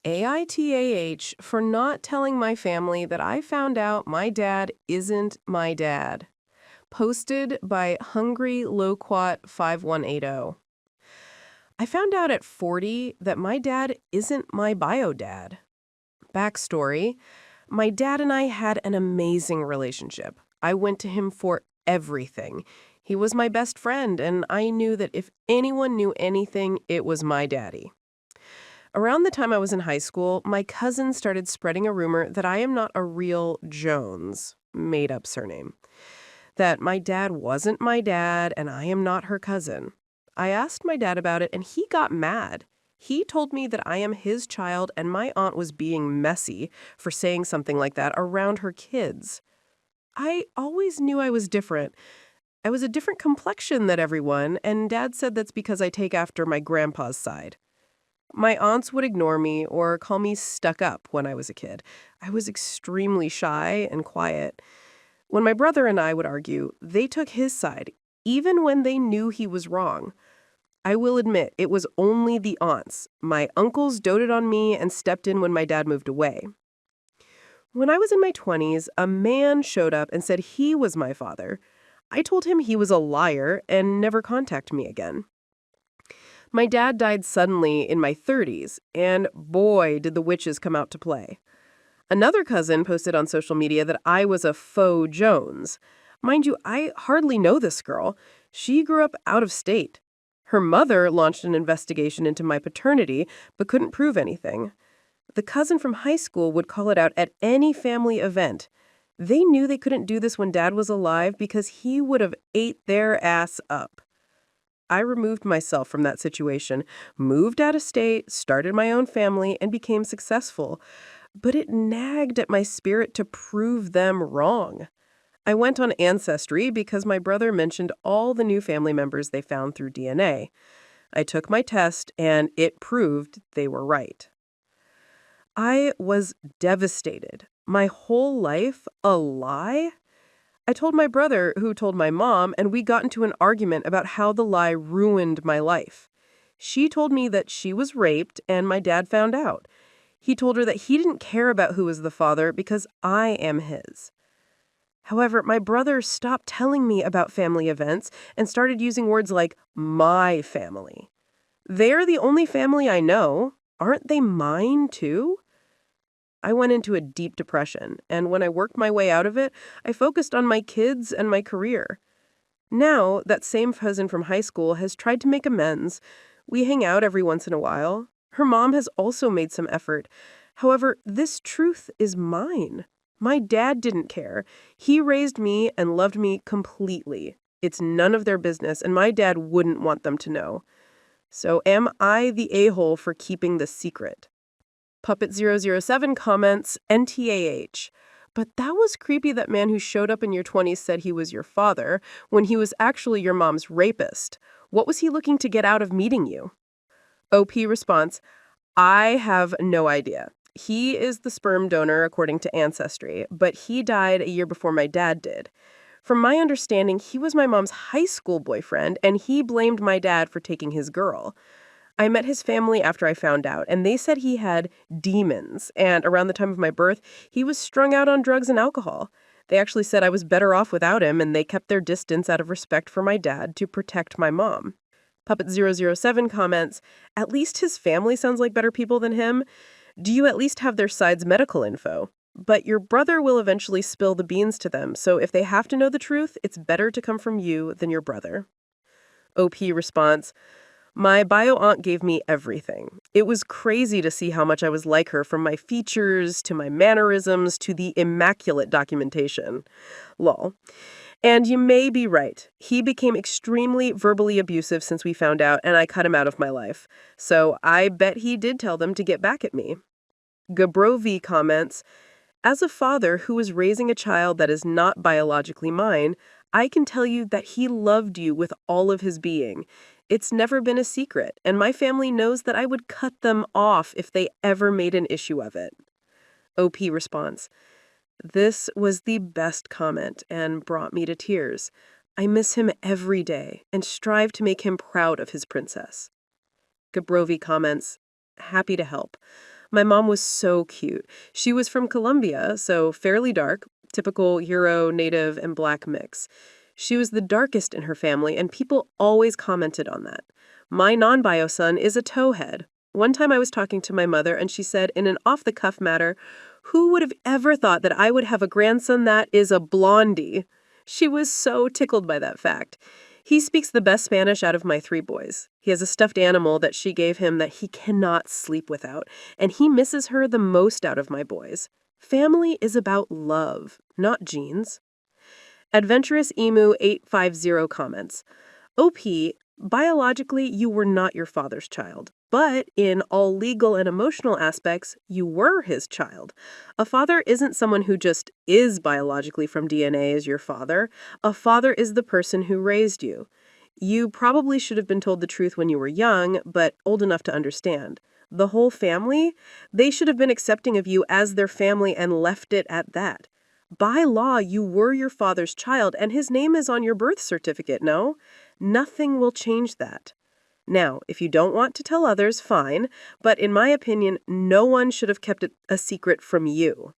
AITAH for not telling my family that I found out my dad isn't my dad. Posted by Hungry Loquat 5180. I found out at 40 that my dad isn't my bio dad. Backstory: my dad and I had an amazing relationship. I went to him for everything. He was my best friend, and I knew that if anyone knew anything, it was my daddy. Around the time I was in high school, my cousin started spreading a rumor that I am not a real Jones, made-up surname. That my dad wasn't my dad and I am not her cousin. I asked my dad about it and he got mad. He told me that I am his child and my aunt was being messy for saying something like that around her kids. I always knew I was different. I was a different complexion than everyone, and Dad said that's because I take after my grandpa's side. My aunts would ignore me or call me stuck up when I was a kid. I was extremely shy and quiet. When my brother and I would argue, they took his side, even when they knew he was wrong. I will admit, it was only the aunts. My uncles doted on me and stepped in when my dad moved away. When I was in my 20s, a man showed up and said he was my father. I told him he was a liar and never contacted me again. My dad died suddenly in my 30s, and boy, did the witches come out to play. Another cousin posted on social media that I was a faux Jones. Mind you, I hardly know this girl. She grew up out of state. Her mother launched an investigation into my paternity, but couldn't prove anything. The cousin from high school would call it out at any family event. They knew they couldn't do this when Dad was alive because he would have ate their ass up. I removed myself from that situation, moved out of state, started my own family, and became successful. But it nagged at my spirit to prove them wrong. I went on Ancestry because my brother mentioned all the new family members they found through DNA. I took my test, and it proved they were right. I was devastated. My whole life a lie? I told my brother, who told my mom, and we got into an argument about how the lie ruined my life. She told me that she was raped, and my dad found out. He told her that he didn't care about who was the father because I am his. However, my brother stopped telling me about family events and started using words like my family. They're the only family I know. Aren't they mine too? I went into a deep depression, and when I worked my way out of it, I focused on my kids and my career. Now, that same cousin from high school has tried to make amends. We hang out every once in a while. Her mom has also made some effort. However, this truth is mine. My dad didn't care. He raised me and loved me completely. It's none of their business, and my dad wouldn't want them to know. So am I the a-hole for keeping the secret? Puppet007 comments, NTAH. But that was creepy that man who showed up in your 20s said he was your father when he was actually your mom's rapist. What was he looking to get out of meeting you? OP response, I have no idea. He is the sperm donor according to Ancestry, but he died a year before my dad did. From my understanding, he was my mom's high school boyfriend, and he blamed my dad for taking his girl. I met his family after I found out, and they said he had demons, and around the time of my birth, he was strung out on drugs and alcohol. They actually said I was better off without him, and they kept their distance out of respect for my dad to protect my mom. Puppet007 comments, at least his family sounds like better people than him. Do you at least have their side's medical info? But your brother will eventually spill the beans to them, so if they have to know the truth, it's better to come from you than your brother. OP response, my bio aunt gave me everything. It was crazy to see how much I was like her, from my features to my mannerisms to the immaculate documentation. Lol. And you may be right. He became extremely verbally abusive since we found out, and I cut him out of my life. So I bet he did tell them to get back at me. Gabrovi comments, as a father who is raising a child that is not biologically mine, I can tell you that he loved you with all of his being. It's never been a secret, and my family knows that I would cut them off if they ever made an issue of it. OP response, this was the best comment and brought me to tears. I miss him every day and strive to make him proud of his princess. Gabrovi comments, happy to help. My mom was so cute. She was from Colombia, so fairly dark, typical Euro, Native, and Black mix. She was the darkest in her family, and people always commented on that. My non-bio son is a towhead. One time I was talking to my mother, and she said, in an off-the-cuff matter, "Who would have ever thought that I would have a grandson that is a blondie?" She was so tickled by that fact. He speaks the best Spanish out of my 3 boys. He has a stuffed animal that she gave him that he cannot sleep without, and he misses her the most out of my boys. Family is about love, not genes. Adventurous Emu 850 comments, OP, biologically you were not your father's child, but in all legal and emotional aspects, you were his child. A father isn't someone who just is biologically from DNA as your father. A father is the person who raised you. You probably should have been told the truth when you were young, but old enough to understand. The whole family, they should have been accepting of you as their family and left it at that. By law, you were your father's child, and his name is on your birth certificate, no? Nothing will change that. Now, if you don't want to tell others, fine, but in my opinion, no one should have kept it a secret from you.